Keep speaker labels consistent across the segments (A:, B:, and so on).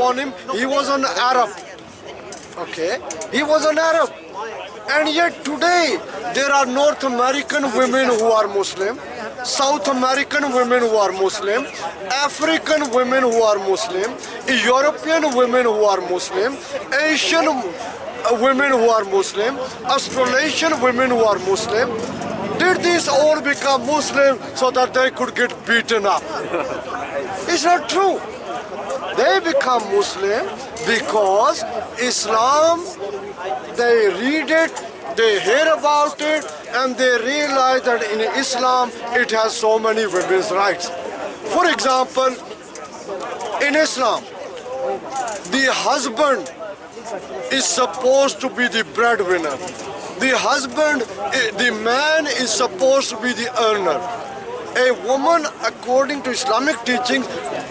A: upon him, he was an Arab. Okay, he was an Arab. And yet today, there are North American women who are Muslim, South American women who are Muslim, African women who are Muslim, European women who are Muslim, Asian women who are Muslim, Australasian women who are Muslim. Did these all become Muslim so that they could get beaten up? It's not true. They become Muslim because Islam, they read it, they hear about it, and they realize that in Islam it has so many women's rights. For example, in Islam, the husband is supposed to be the breadwinner. The husband, the man is supposed to be the earner. A woman, according to Islamic teachings,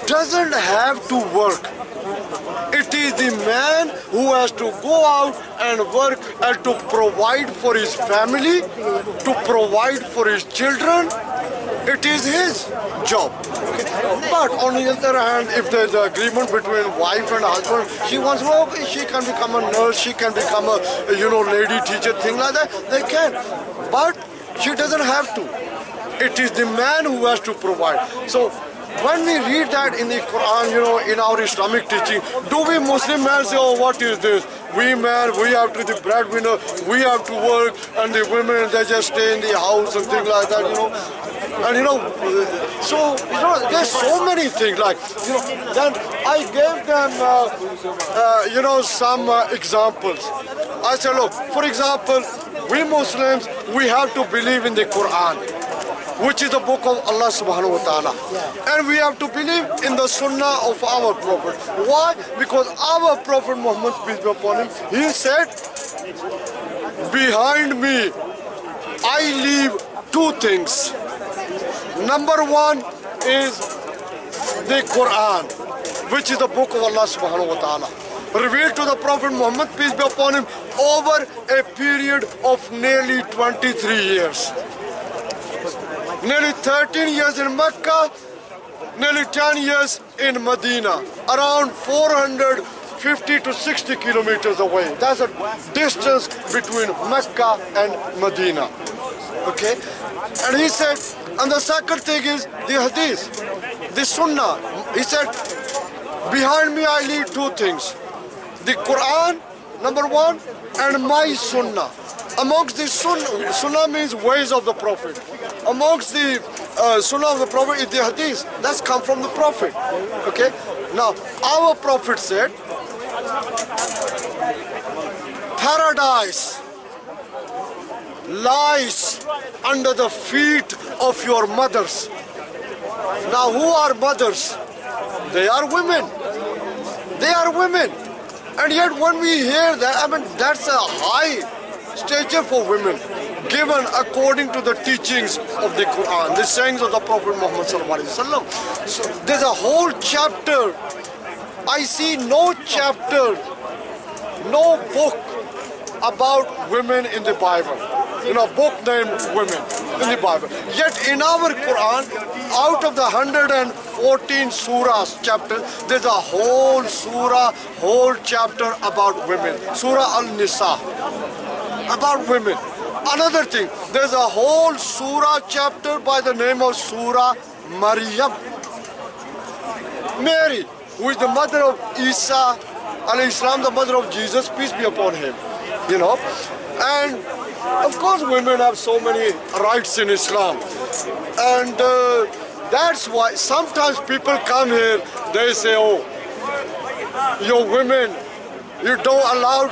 A: doesn't have to work. It is the man who has to go out and work and to provide for his family, to provide for his children. It is his job. Okay? But on the other hand, if there is an agreement between wife and husband, she wants, well, okay, she can become a nurse, she can become a, lady teacher, thing like that, they can. But she doesn't have to. It is the man who has to provide. So when we read that in the Quran, in our Islamic teaching, do we Muslim men say, oh, what is this? We men, we have to be the breadwinner, we have to work, and the women, they just stay in the house and things like that, And so, there's so many things then I gave them, some examples. I said, look, for example, we Muslims, we have to believe in the Quran, which is the book of Allah subhanahu wa ta'ala. And we have to believe in the sunnah of our Prophet. Why? Because our Prophet Muhammad, peace be upon him, he said, behind me, I leave two things. Number one is the Quran, which is the book of Allah subhanahu wa ta'ala, revealed to the Prophet Muhammad, peace be upon him, over a period of nearly 23 years. Nearly 13 years in Mecca, nearly 10 years in Medina, around 450 to 60 kilometers away. That's a distance between Mecca and Medina. Okay? And he said, and the second thing is the hadith, the sunnah. He said, behind me I leave two things. The Quran, number one, and my sunnah. Amongst the sunnah means ways of the Prophet. Amongst the sunnah of the Prophet is the hadith. That's come from the Prophet. Okay? Now, our Prophet said, paradise lies under the feet of your mothers. Now, who are mothers? They are women. They are women. And yet when we hear that, that's a high stature for women, given according to the teachings of the Quran, the sayings of the Prophet Muhammad sallallahu alaihi wasallam. So there's a whole chapter. I see no chapter, no book about women in the Bible. Book named women in the Bible. Yet in our Quran, out of the 114 surahs chapter, there's a whole surah, whole chapter about women. Surah Al-Nisa, about women. Another thing, there's a whole surah chapter by the name of Surah Maryam. Mary, who is the mother of Isa alayhi salam, the mother of Jesus, peace be upon him. And of course women have so many rights in Islam. And that's why sometimes people come here, they say, oh, your women, you don't allow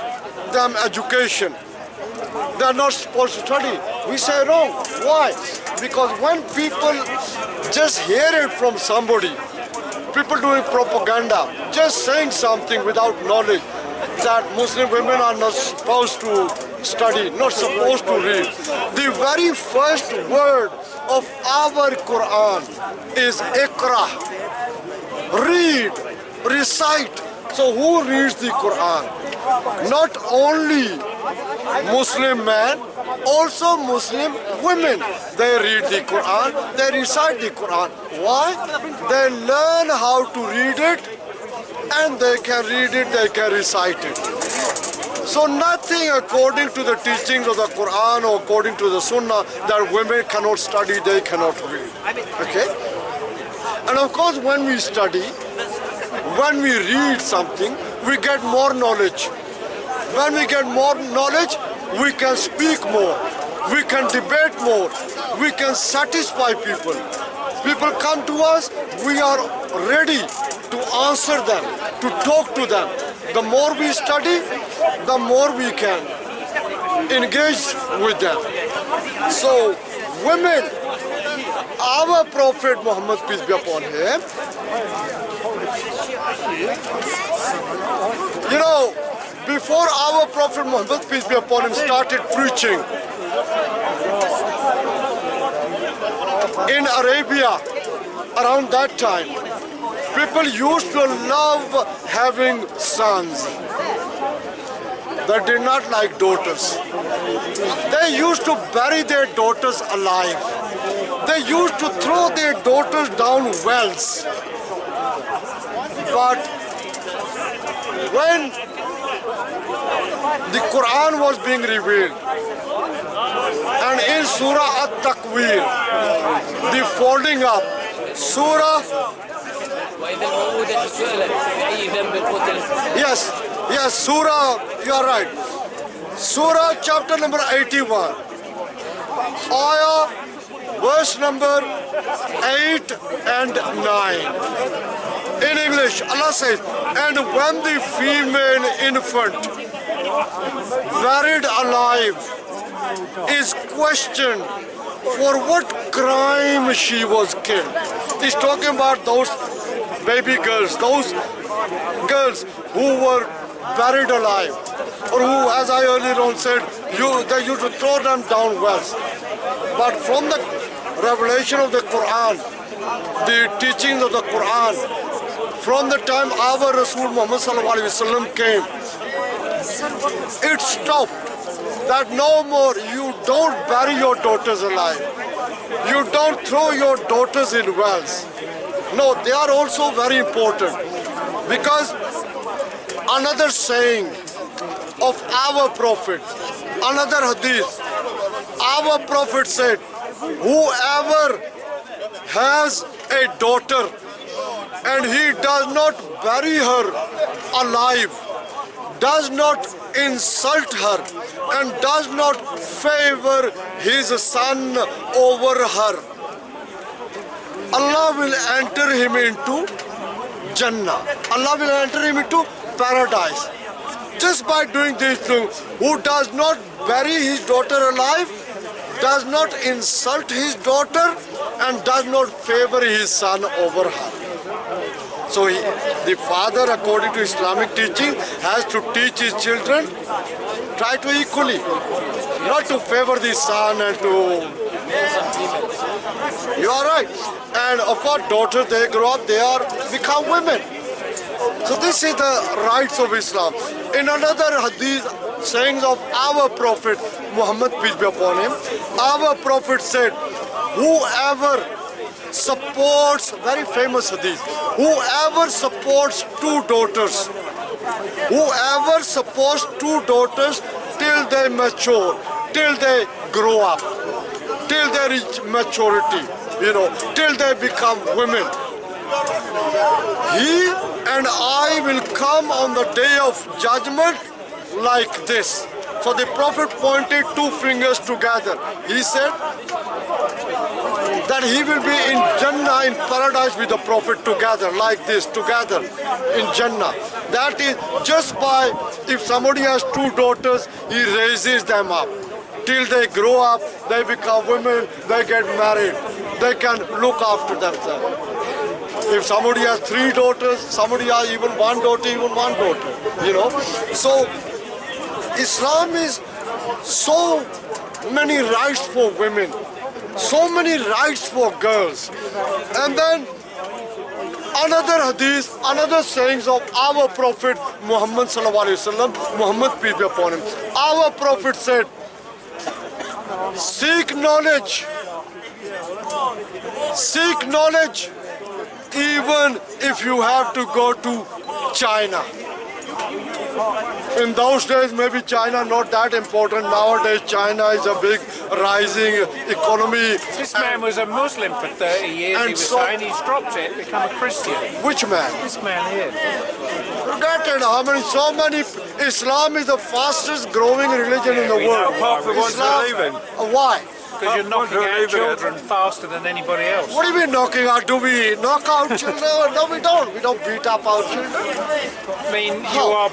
A: them education. They're not supposed to study. We say wrong. Why? Because when people just hear it from somebody, people doing propaganda, just saying something without knowledge, that Muslim women are not supposed to study, not supposed to read. The very first word of our Quran is Iqra. Read, recite. So who reads the Quran? Not only Muslim men, also Muslim women. They read the Quran, they recite the Quran. Why? They learn how to read it, and they can read it, they can recite it. So nothing according to the teachings of the Quran or according to the Sunnah that women cannot study, they cannot read. Okay? And of course when we study, when we read something, we get more knowledge. When we get more knowledge, we can speak more, we can debate more, we can satisfy people. People come to us, we are ready to answer them, to talk to them. The more we study, the more we can engage with them. So women, our Prophet Muhammad, peace be upon him, you know, before our Prophet Muhammad, peace be upon him, started preaching in Arabia, around that time, people used to love having sons. They did not like daughters. They used to bury their daughters alive. They used to throw their daughters down wells. But when the Quran was being revealed, and in Surah At-Takwir, the folding up, Surah, yes, Surah, you are right. Surah chapter number 81, Ayah, verse number 8 and 9. In English, Allah says, and when the female infant buried alive is questioned for what crime she was killed. He's talking about those baby girls, those girls who were buried alive, or who, as I earlier on said, they used to throw them down wells. But from the revelation of the Quran, the teachings of the Quran, from the time our Rasul Muhammad ﷺ came, it stopped. That no more, you don't bury your daughters alive. You don't throw your daughters in wells. No, they are also very important, because another saying of our Prophet, another hadith, our Prophet said, whoever has a daughter and he does not bury her alive, does not insult her, and does not favor his son over her, Allah will enter him into Jannah. Allah will enter him into paradise. Just by doing these things, who does not bury his daughter alive, does not insult his daughter, and does not favor his son over her. So the father, according to Islamic teaching, has to teach his children, try to equally, not to favor the son and to... You are right. And of course, daughters, they grow up, they become women. So this is the rights of Islam. In another hadith, sayings of our Prophet Muhammad, peace be upon him, our Prophet said, whoever supports, very famous hadith, whoever supports two daughters till they mature, till they grow up, till they reach maturity, till they become women, he and I will come on the day of judgment like this. So the Prophet pointed two fingers together. He said that he will be in Jannah, in paradise with the Prophet together, like this, together in Jannah. That is just by, if somebody has two daughters, he raises them up. Till they grow up, they become women, they get married, they can look after themselves. If somebody has three daughters, somebody has even one daughter, So Islam is so many rights for women, so many rights for girls. And then another hadith, another sayings of our Prophet Muhammad ﷺ, Muhammad peace be upon him. Our Prophet said, seek knowledge, even if you have to go to China. In those days, maybe China not that important. Nowadays, China is a big rising economy.
B: This man was a Muslim for 30 years, he was saying. He's dropped it, become a Christian.
A: Which man?
B: This man here.
A: Forget it. I mean, so many. Islam is the fastest growing religion in the world.
C: Apart from the ones that are leaving.
A: Why?
B: Because you're knocking out children faster than anybody else.
A: What do you mean knocking out? Do we knock out children? No, we don't. We don't beat up our children.
B: I mean, you are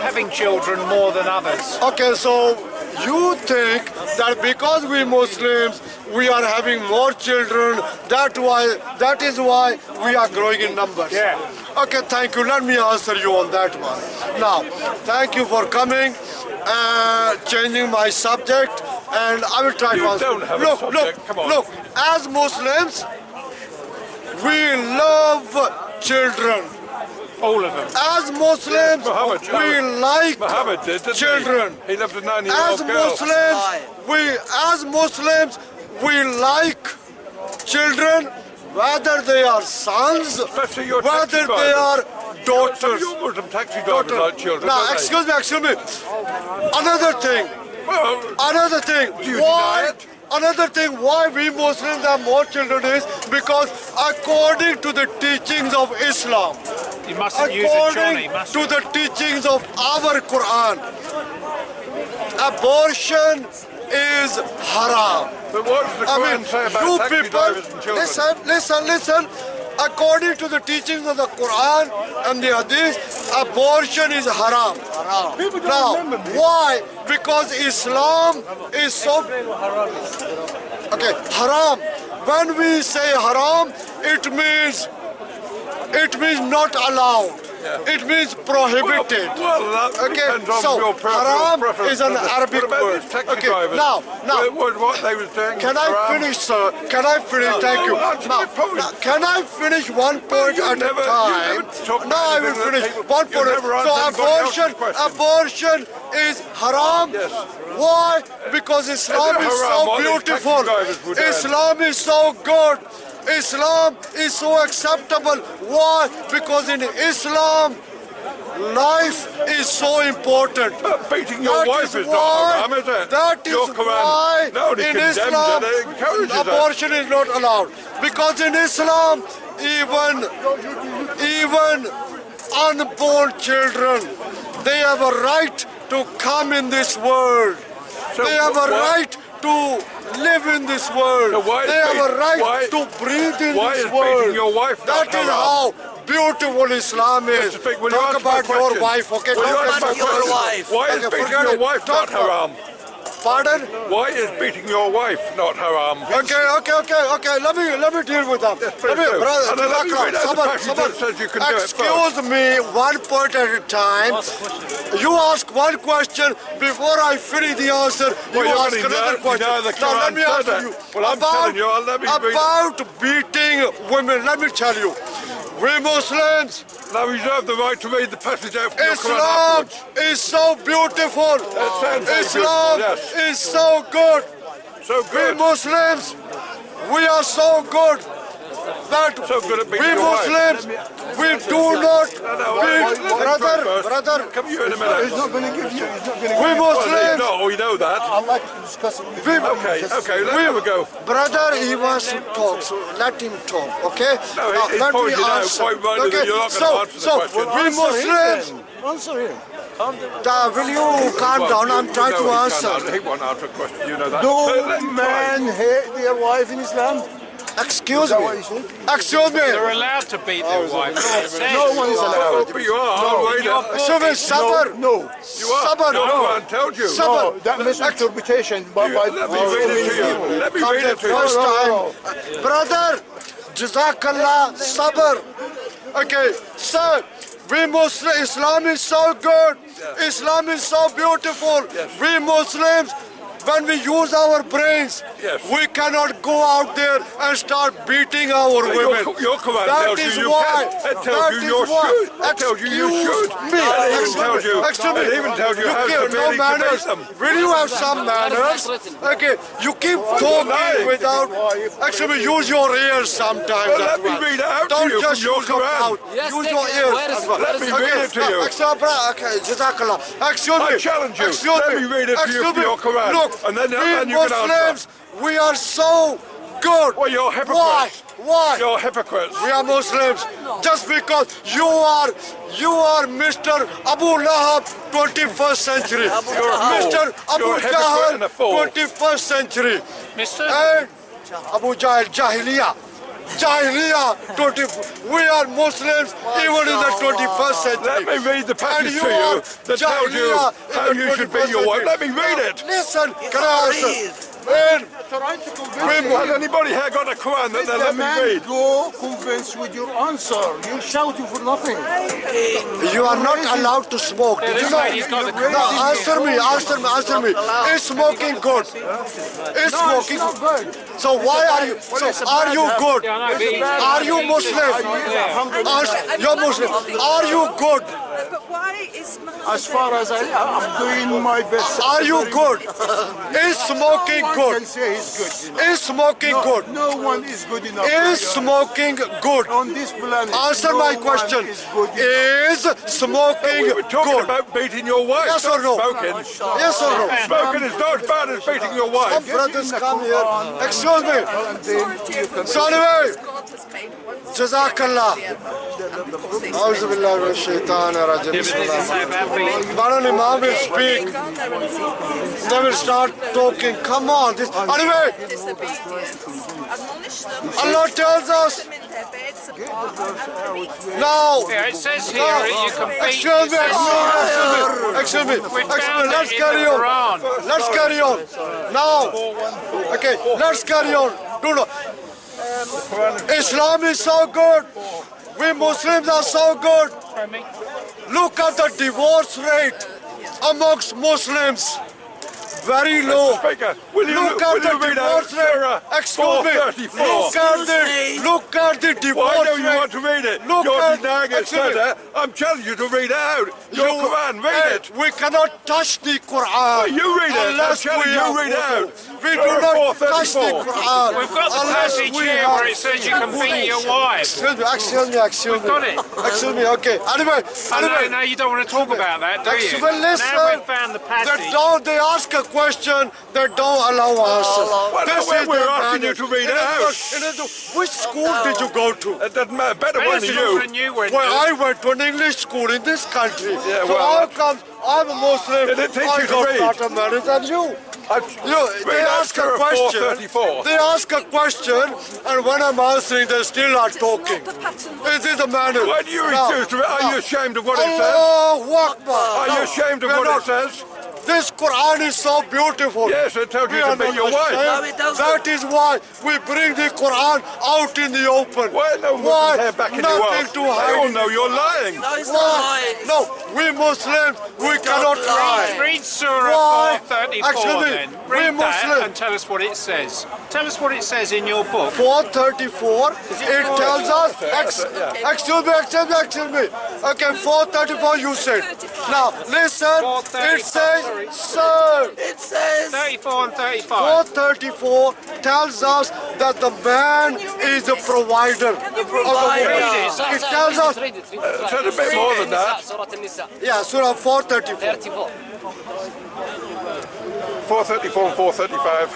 B: having children more than others.
A: Okay, so you think that because we Muslims, we are having more children, that is why we are growing in numbers.
B: Yeah.
A: Okay, thank you. Let me answer you on that one. Now, thank you for coming and changing my subject, and I will try to answer.
C: You don't have a subject. Come on.
A: Look, as Muslims, we love children.
B: All of them.
A: As Muslims, we like
C: Muhammad did, didn't
A: children.
C: He loved a 9-year-old girl.
A: As Muslims, we like children, whether they are sons,
C: Especially your
A: whether
C: taxi
A: they are
C: drivers.
A: daughters.
C: Your Muslim taxi drivers like children.
A: Now,
C: don't they?
A: excuse me. Another thing.
C: Well, do you deny it?
A: Another thing why we Muslims have more children is because according to the teachings of Islam,
B: You mustn't use a Johnny,
A: according
B: must
A: to
B: you?
A: the teachings of our Quran, abortion is haram.
C: But what does the Quran say about taxi drivers and children?
A: Listen. According to the teachings of the Quran and the Hadith, abortion is haram. Now, why? Because Islam is so... Okay, haram. When we say haram, it means not allowed.
C: Yeah.
A: It means prohibited.
C: Well, that depends on
A: so
C: your personal
A: haram
C: preference.
A: is an Arabic
C: What about
A: word.
C: these taxi
A: Okay,
C: drivers?
A: now,
C: What they was doing
A: can
C: was
A: I
C: haram.
A: finish, sir? Can I finish? Thank you.
C: answer my point.
A: Now, can I finish one point
C: you
A: at
C: never-
A: a
C: you
A: time?
C: never talk
A: No,
C: about
A: I will
C: anything that
A: finish
C: people-
A: one
C: you
A: point.
C: never
A: So
C: answer anybody else's question.
A: abortion is haram.
C: Yes.
A: Why? Because Islam
C: Is it
A: is
C: haram
A: so
C: what these
A: beautiful.
C: taxi drivers would do?
A: Islam is so good. Islam is so acceptable. Why? Because in Islam, life is so important.
C: Beating your wife is not haram, is it?
A: That is
C: Your Quran
A: why
C: not only
A: in
C: condemns
A: Islam
C: it encourages it.
A: abortion is not allowed. Because in Islam, even unborn children, they have a right to come in this world.
C: So
A: they have a right to live in this world.
C: So why is
A: they have a
C: beating-
A: right
C: why-
A: to breathe in
C: why
A: this
C: is
A: world.
C: beating your wife not
A: That is
C: haram?
A: how beautiful Islam is.
C: Mr. Speaker, will you
A: Talk
C: answer my
A: about your
C: question?
A: wife, okay?
C: Will you
A: Talk
C: answer my
A: about your
C: question?
A: wife.
C: Why is
A: Okay,
C: beating
A: forget
C: your
A: it.
C: wife
A: Talk
C: not haram?
A: Pardon?
C: Why is beating your wife not haram?
A: Okay. Let me deal with that.
C: Yes, please do.
A: Brother,
C: And let me read out the passage that says you can do it
A: excuse me, one point at a time. You ask one question before I finish the answer.
C: Well,
A: you
C: you're
A: ask
C: gonna
A: another
C: deny
A: question.
C: the
A: Now let
C: Quran
A: me
C: said
A: answer
C: it.
A: you.
C: Well, I'm telling you, let me read it.
A: About beating women. Let me tell you. We Muslims,
C: Now reserve the right to read the passage out from your Quran
A: Islam
C: afterwards.
A: is so beautiful.
C: sounds very
A: Islam
C: beautiful, yes.
A: is so good.
C: So
A: We
C: good.
A: Muslims, we are so good that
C: So good at beating
A: we
C: your wife.
A: Muslims, we do not beat
C: brother.
A: brother.
C: Come here in a minute.
D: He's not going to give you. He's not going to
A: We
D: give you.
A: Muslims,
C: No, we know that.
D: I'd like to discuss it with
A: we,
D: you.
C: Okay, let's have a go.
A: brother, he wants to talk, so let him talk, okay?
C: No,
A: Now,
C: he's
A: let me
C: pointed out
A: answer.
C: quite rightly that you're not going to answer the question.
A: we Muslims,
D: Answer him.
A: will you calm down? I'm trying to answer.
C: He won't answer a question, you know that.
D: Do
C: But let him try.
D: men hate their wife in Islam?
A: Excuse
D: Is that
A: me.
D: what you said?
A: Excuse me.
B: They're allowed to beat their wife.
D: No one is allowed.
C: But you are, I'll read it.
A: Excuse me, Sabr.
D: No.
C: You are.
A: Sabr.
C: No one told you.
A: Sabr.
D: No, that misinterpretation by
C: Let me read it to you. Let me read it to
A: First
C: you.
A: time. Brother, Jazakallah, Sabr. Okay, sir, we Muslims, Islam is so good. Islam is so beautiful. We Muslims, when we use our brains, we cannot go out there and start beating our women.
C: Your Quran
A: That
C: tells
A: is
C: you you
A: why.
C: can. It tells you you should. It tells you you should.
A: Me.
C: tells you.
A: Excuse me.
C: It even tells you how
A: no
C: severely to
A: manners.
C: beat them.
A: Will you have some manners? Okay, you keep talking without. Actually, use your ears sometimes.
C: Well, let me read it out to
A: Don't
C: you
A: just
C: from your
A: use your
C: Quran.
A: mouth. Use your ears. As well.
C: Let me read it to you.
A: Okay, Jazakallah. Excuse me.
C: I challenge you.
A: Excuse
C: Let
A: me.
C: me read it to you
A: Excuse
C: from
A: me.
C: your Quran.
A: Look,
C: and then
A: we
C: you can
A: Muslims,
C: answer.
A: we are so good.
C: Well, you're hypocrites.
A: Why?
C: You're hypocrites.
A: We are Muslims. Just because you are Mr. Abu Lahab, 21st century.
C: You're a fool.
A: Mr. Abu
C: You're a hypocrite
A: Jahl,
C: and a fool.
A: 21st century.
B: Mister?
A: And Abu Jahl, Jahiliyyah. Jahiliyyah, we are Muslims even in the 21st century.
C: Let me read the passage
A: And
C: to
A: are
C: you that tells you
A: Jahiliyyah
C: how
A: in the
C: you should beat your
A: 21st
C: wife. Let me
A: century.
C: read it.
A: Listen, can I answer? And
C: Has anybody here got a Quran that they let me read?
D: Go convince with your answer. You're shouting for nothing.
A: you are not allowed to smoke. Did you know?
B: He's got the
A: No, answer me. Is smoking good? Is smoking
D: Good.
A: So why are you? So are you good?
B: Yeah, I know, but he's-
A: Are you Muslim? You're Muslim. Are you good?
E: But why is
D: As far as I'm doing my best.
A: Are you good? Is smoking
D: I
A: good?
D: can say he's good. You know.
A: Is smoking good?
D: No one is good enough.
A: Is smoking good?
D: on this planet?
A: Answer
D: no
A: my
D: one
A: question.
D: Is good enough.
A: Is smoking
C: We were talking
A: good?
C: about beating your wife.
A: Yes or no?
C: Smoking.
A: Yes or no?
C: Smoking is not as bad as beating your wife.
A: Some brothers come here. Excuse me. So anyway, Jazakallah. أعوذ بالله من الشيطان الرجيم. بسم الله. But an imam will speak. They will start talking. Come on. Anyway, Allah tells us. No.
B: Yeah, it says here you can beat
A: Excuse me. Excuse me. Let's carry on. Let's carry on. Now. Okay. Let's carry on. Do not. Islam is so good. We Muslims are so good. Look at the divorce rate amongst Muslims. Very low.
C: Speaker, will you
A: Look at the
C: read out
A: divorce rate.
C: Surah
A: Excuse me.
C: 434?
A: Look at the divorce
C: Why don't you
A: rate.
C: want to read it?
A: Look
C: You're
A: at-
C: denying it,
A: excuse me.
C: sir. I'm telling you to read it out. Your Quran, read
A: Hey,
C: it.
A: we cannot touch the Quran.
C: You read it. I'm
A: Unless
C: telling
A: we
C: you,
A: have
C: read it out.
A: We do
C: Surah
A: not touch the
C: 434.
A: Quran.
B: We've got the
A: unless
B: passage
A: we
B: here
A: have-
B: where it says you can beat your wife.
A: Excuse me.
B: We've got it.
A: Excuse me, okay. Anyway,
B: No, you don't want to talk about that, do you?
A: Well, listen,
B: Now we've found the passage.
A: they ask a question, they don't allow answers.
C: Well,
A: This
C: we're
A: is their
C: asking you
A: manners.
C: to read it out.
A: Which school did you go to?
C: It doesn't matter. Better one than
B: Better
C: you.
B: than you went
A: Well,
B: to.
A: I went to an English school in this country.
C: Yeah,
A: so
C: well,
A: how come I'm a Muslim?
C: They didn't teach
A: I
C: you to
A: got
C: read.
A: better manners than you. They
C: Read out
A: ask a
C: Surah
A: question.
C: 434.
A: They ask a question, and when I'm answering, they still are talking. Is this a manner?
C: Why do you refuse to read? Are you ashamed of what it says?
A: Allahu Akbar.
C: Are you ashamed of
A: we're
C: what
A: not.
C: it says?
A: This Quran is so beautiful.
C: Yes, it tells you
A: We
C: to
A: are
C: beat
A: not
C: your wife.
A: ashamed.
E: No, it doesn't.
A: That is why we bring the Quran out in the open.
C: Why no
A: Why?
C: Muslims here backing you
A: Nothing
C: up?
A: to
C: They
A: hide.
C: all know you're lying.
E: No, it's not
A: Why?
E: lying.
A: No, we Muslims, we cannot lie.
B: Read Surah
A: Why?
B: 434
A: Actually,
B: then.
A: we
B: Read that
A: Muslim.
B: and tell us what it says. Tell us what it says in your book.
A: 434, it tells us, excuse me. Okay, 434 you said. Now, listen, it says, sir,
E: It says
B: 34 and 35.
A: 434 tells us that the man is the provider of the
E: provider.
A: woman. It tells us,
C: It said a bit more than that.
A: yeah, Surah 434.
C: 434 and 435.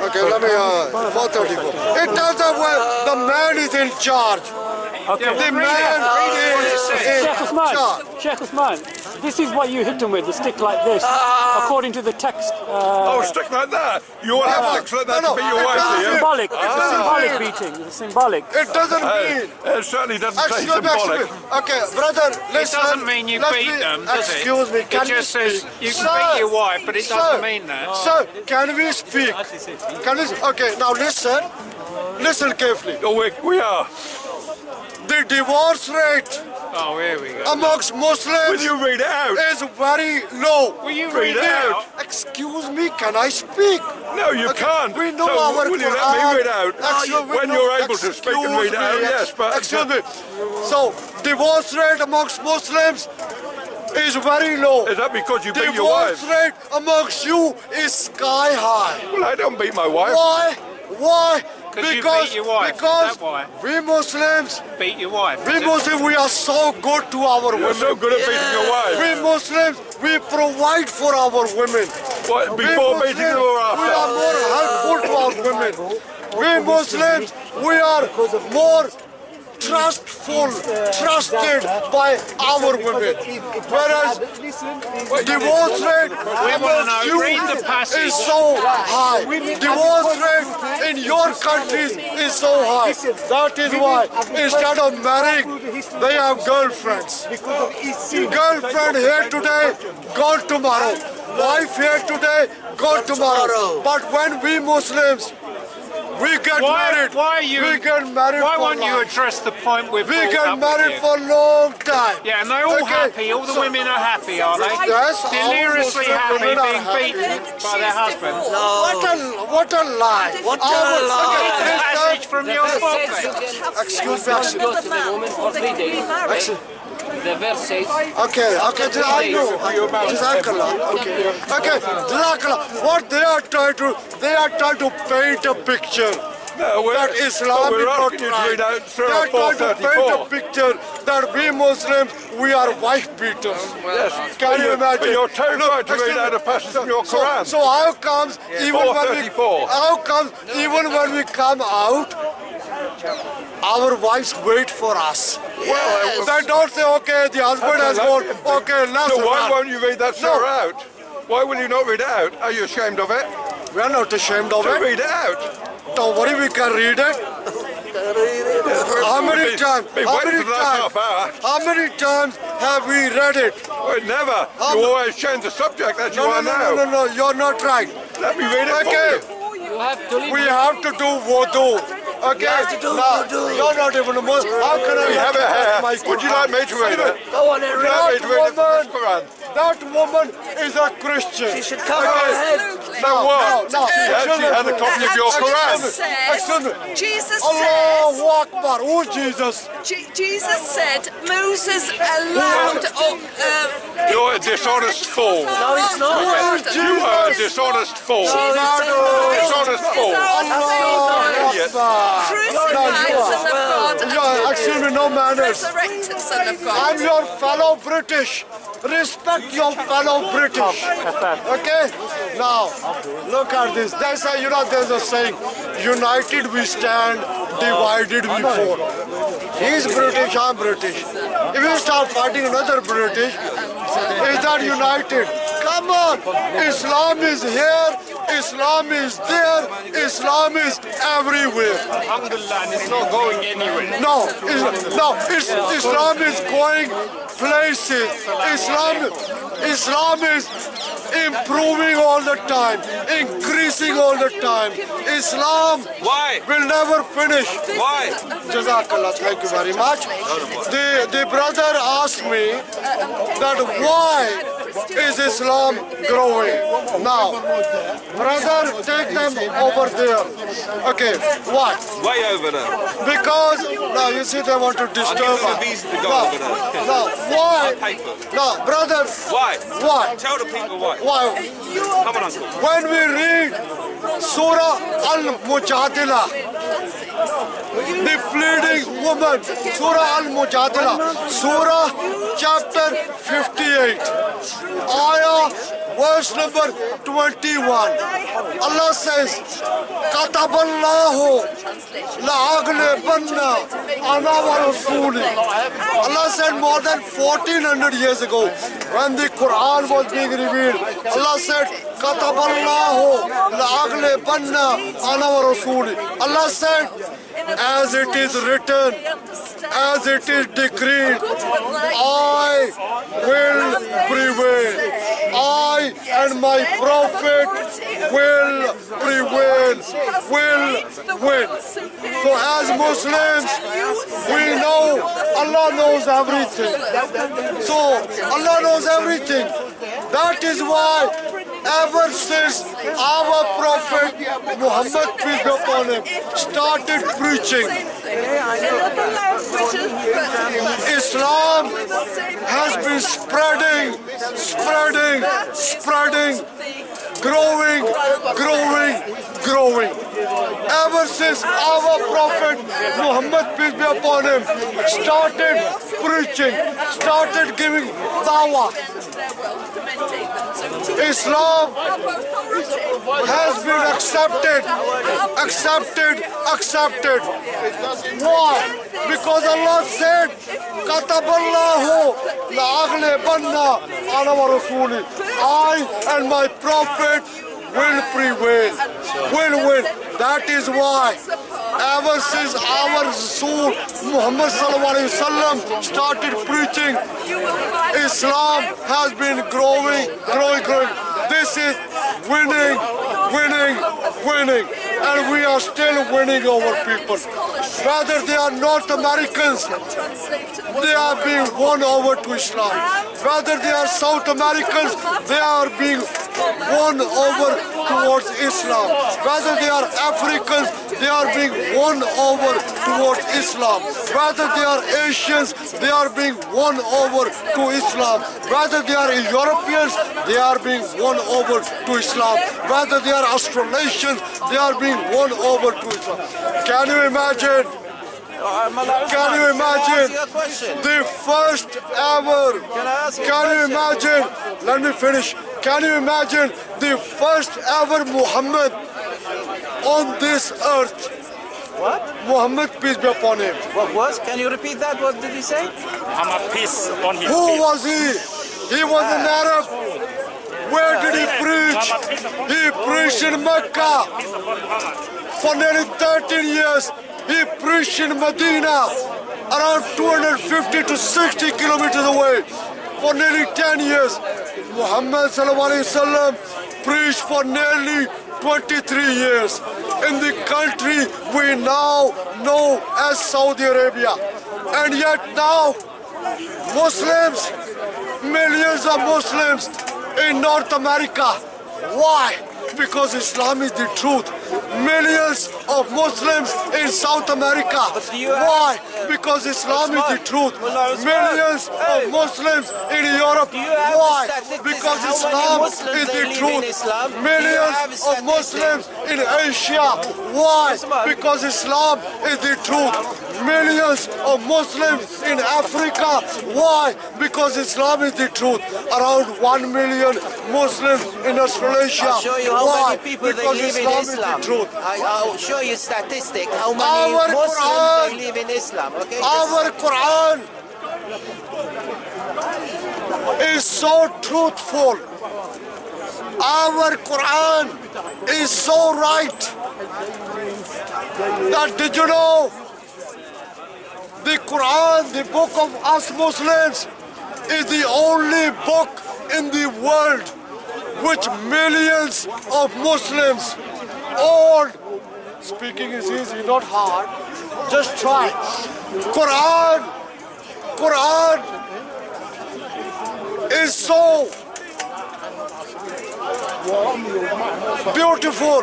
A: Okay, let me, 434. It tells us where the man is in charge. The man is in
F: Sheikh Usman,
A: charge.
F: Sheikh Usman, this is what you hit him with, the stick like this, according to the text.
C: Oh, stick like that. You will have sticks like that
A: No,
C: to beat your
A: no,
C: wife, do you?
F: Symbolic, it's a symbolic beating, it's symbolic.
A: It doesn't mean.
C: It certainly doesn't say
A: Excuse me,
C: symbolic.
A: Okay, brother, listen.
B: doesn't mean you
A: let
B: beat
A: me-
B: them, does it?
A: Excuse me, can
B: It just
A: we
B: says
A: speak?
B: you can
A: Sir,
B: beat your wife, but it doesn't
A: sir,
B: mean that.
A: Sir, can we speak? Can we? Okay, now listen. Listen carefully.
C: Oh, we are.
A: The divorce rate
B: Oh, here we go.
A: amongst
C: Will
A: Muslims
C: you read it out?
A: is very low.
B: Will you
C: Read
B: read
C: it
B: it
C: out.
B: out?
A: Excuse me, can I speak?
C: No, you can't.
A: We know
C: So
A: our
C: will you
A: Quran.
C: let me read out?
A: Excuse me,
C: When
A: no,
C: you're able to speak and read it out,
A: excuse me,
C: yes, but...
A: Excuse me. So, divorce rate amongst Muslims is very low.
C: Is that because you beat your wives?
A: Divorce rate amongst you is sky high.
C: Well, I don't beat my wife.
A: Why? Why?
B: You beat your wife.
A: Because
B: Is that why?
A: we Muslims,
B: Beat your wife.
A: we Muslims, we are so good to our
C: You're
A: women.
C: so good at beating your wife.
A: We Muslims, we provide for our women.
C: What, before
A: We
C: beating them or
A: Muslims, we are
C: after?
A: more helpful to our women. We Muslims, we are more trusted by our women. Whereas divorce rate amongst you
B: read the passage.
A: is so high. Divorce rate in your countries is so high. That is why instead of marrying, they have girlfriends. Girlfriend here today, gone tomorrow. Wife here today, gone tomorrow. But when we Muslims, we get married.
B: Why are you?
A: We get married.
B: Why
A: for
B: won't you
A: life.
B: address the point we've
A: We
B: brought
A: get
B: up
A: married
B: with
A: for a long time.
B: Yeah, and they're all
A: Okay,
B: happy. All the
A: so-
B: women are happy, are they?
A: Yes,
B: Deliriously
A: all
B: happy
A: Muslim women
B: being
A: are
B: beaten by their husbands.
A: What a lie.
E: What
A: Our-
E: a lie.
A: okay,
B: The
A: listen.
B: passage from your book.
A: Excuse me.
G: Go to the woman for 3 days. The verse says,
A: Okay, I know. Jazakallah. Okay, Jazakallah. What they are trying to paint a picture.
C: No,
A: That Islam
C: we're
A: is not
C: asking you to read
A: right.
C: out
A: They
C: Surah
A: are trying to paint a
C: 434.
A: picture that we Muslims, we are wife beaters.
C: Yes.
A: Can you imagine?
C: But you're terrified to read out a passage from your Quran.
A: So how comes even when we
C: 434.
A: come out, our wives wait for us?
C: Well,
A: They don't say, okay, the husband has gone, okay, let's
C: so why
A: run.
C: won't you read that surah out? Why will you not read it out? Are you ashamed of it?
A: We are not ashamed of
C: So
A: it.
C: read it out.
A: Don't worry, we can read it. How many times?
C: Been
A: How
C: waiting
A: many
C: for the last
A: times?
C: half hour.
A: How many times have we read it?
C: Well, never.
A: How
C: You
A: mu-
C: always change the subject as you
A: No,
C: are now.
A: no, you're not right.
C: Let me read it
A: Okay,
C: for you.
G: you have to leave.
A: we have to do wudu. Okay, now, you're not even a Muslim. How can I
C: We have it here. Would you like me to read it?
E: Go on and
C: Would you like me to read it from the Quran?
A: That woman is a Christian.
E: She should cover her head.
A: No,
C: what?
A: no.
C: She actually had a copy of your Quran.
A: Excuse me.
E: Jesus
A: Allahu Akbar. Who's Jesus?
E: Jesus said Moses allowed
C: You're a dishonest fool.
E: No, he's not.
C: You are a dishonest fool. Dishonest fool. Idiot.
E: Crucified Son of God
A: Yeah, excuse me, no
E: and
A: manners.
E: resurrected Son of
A: I'm
E: God.
A: your fellow British. Respect your fellow British. Okay? Now, look at this. They say, there's a saying, united we stand, divided we fall. He's British, I'm British. If you start fighting another British, is that united? Come on. Islam is here. Islam is there. Islam is everywhere.
B: Alhamdulillah, and it's not going anywhere.
A: No, Islam is going places. Islam is improving all the time, increasing all the time. Islam will never finish.
C: Why?
A: Jazakallah, thank you very much. The brother asked me that why is Islam growing? Now, brother, take them over there. Okay, why?
C: Way over there.
A: Because, now you see they want to disturb us.
C: visa to go
A: No,
C: over there.
A: no, why? No, brother,
C: Why?
A: why?
C: Tell the people why.
A: Why?
C: Come on, uncle.
A: When we read Surah Al-Mujadila, the pleading woman, Surah Al-Mujadila, Surah chapter 58, Ayah verse number 21. Allah says, Kataballahu la'aghlibanna ana wa rasuli. Allah said more than 1400 years ago, when the Quran was being revealed, Allah said, Kataballahu la'aghlibanna ana wa rasuli. Allah said, as it is written, as it is decreed, I will prevail. I and my prophet will prevail, will win. So as Muslims, we know Allah knows everything. So Allah knows everything. That is why ever since our prophet Muhammad, peace be upon him, started preaching, Islam has been spreading spreading, growing. Ever since our Prophet Muhammad, peace be upon him, started preaching, started giving Dawah, Islam has been accepted. Why? Because Allah said, Kataballahu la'aghlibanna ana wa rasuli. I and my Prophet will prevail, will win. That is why ever since our Rasul Muhammad sallallahu alaihi wasallam started preaching, Islam has been growing. This is winning, and we are still winning over people. Whether they are North Americans, they are being won over to Islam. Whether they are South Americans, they are being won over towards Islam. Whether they are Africans, they are being won over towards Islam. Whether they are Asians, they are being won over to Islam. Whether they are Europeans, they are being won over to Islam. Whether they are Australasians, they are being won over to Islam. Can you imagine? The first ever? Can you imagine? Let me finish. Can you imagine the first ever Muhammad on this earth?
H: What?
A: Muhammad, peace be upon him.
H: What was? Can you repeat that? What did he say?
F: Muhammad, peace on his
A: Who was he? He was an Arab. Where did he preach? He preached in Mecca. For nearly 13 years, he preached in Medina, around 250 to 60 kilometers away. For nearly 10 years, Muhammad sallallahu alaihi wasallam preached for nearly 23 years in the country we now know as Saudi Arabia. And yet now, Muslims, millions of Muslims in North America. Why? Because Islam is the truth. Millions of Muslims in South America. Why? Because Islam is the truth. Millions of Muslims in Europe. Why? Because Islam is the truth. Millions of Muslims in Asia. Why? Because Islam is the truth. Millions of Muslims in Africa. Why? Because Islam is the truth. Around 1 million Muslims in Australasia.
H: I'll show you how
A: Why?
H: many people
A: Because
H: they live
A: Islam
H: in
A: is the
H: Islam.
A: truth.
H: I'll show you statistic how many
A: Our
H: Muslims
A: Quran,
H: they live in Islam. Okay.
A: our Quran is so truthful. Our Quran is so right. That did you know? The Quran, the book of us Muslims, is the only book in the world which millions of Muslims, all, speaking is easy, not hard, just try. Quran is so beautiful.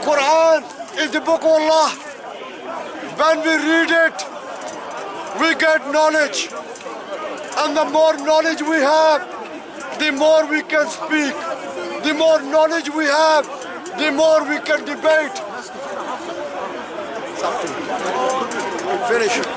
A: Quran is the book of Allah. When we read it, we get knowledge. And the more knowledge we have, the more we can speak. The more knowledge we have, the more we can debate. Finish it.